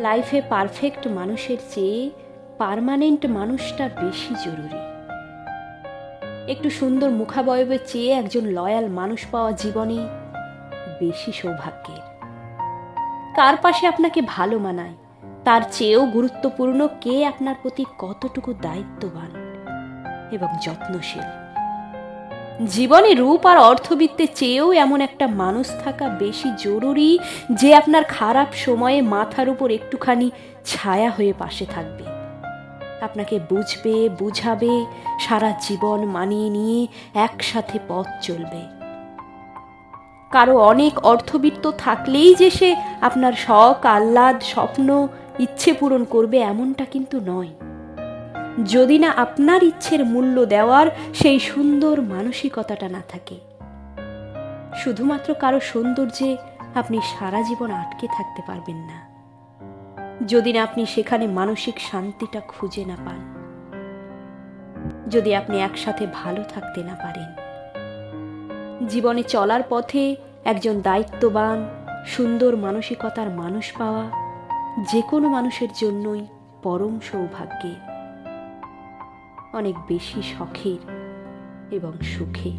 লাইফে পারফেক্ট মানুষের চেয়ে পার্মানেন্ট মানুষটা বেশি জরুরি। একটু সুন্দর মুখাবয়বের চেয়ে একজন লয়াল মানুষ পাওয়া জীবনে বেশি সৌভাগ্যের। কার পাশে আপনাকে ভালো মানায় তার চেয়েও গুরুত্বপূর্ণ কে আপনার প্রতি কতটুকু দায়িত্ববান এবং যত্নশীল। জীবনে রূপ আর অর্থবিত্তের চেয়েও এমন একটা মানুষ থাকা বেশি জরুরি যে আপনার খারাপ সময়ে মাথার উপর একটুখানি ছায়া হয়ে পাশে থাকবে, আপনাকে বুঝবে, বুঝাবে, সারা জীবন মানিয়ে নিয়ে একসাথে পথ চলবে। কারো অনেক অর্থবিত্ত থাকলেই যে সে আপনার শখ, আহ্লাদ, স্বপ্ন, ইচ্ছে পূরণ করবে এমনটা কিন্তু নয়, যদি না আপনার ইচ্ছের মূল্য দেওয়ার সেই সুন্দর মানসিকতাটা না থাকে। শুধুমাত্র কারো সৌন্দর্যে আপনি সারা জীবন আটকে থাকতে পারবেন না, যদি না আপনি সেখানে মানসিক শান্তিটা খুঁজে না পান, যদি আপনি একসাথে ভালো থাকতে না পারেন। জীবনে চলার পথে একজন দায়িত্ববান, সুন্দর মানসিকতার মানুষ পাওয়া যে কোনো মানুষের জন্যই পরম সৌভাগ্যের, অনেক বেশি শখের এবং সুখের।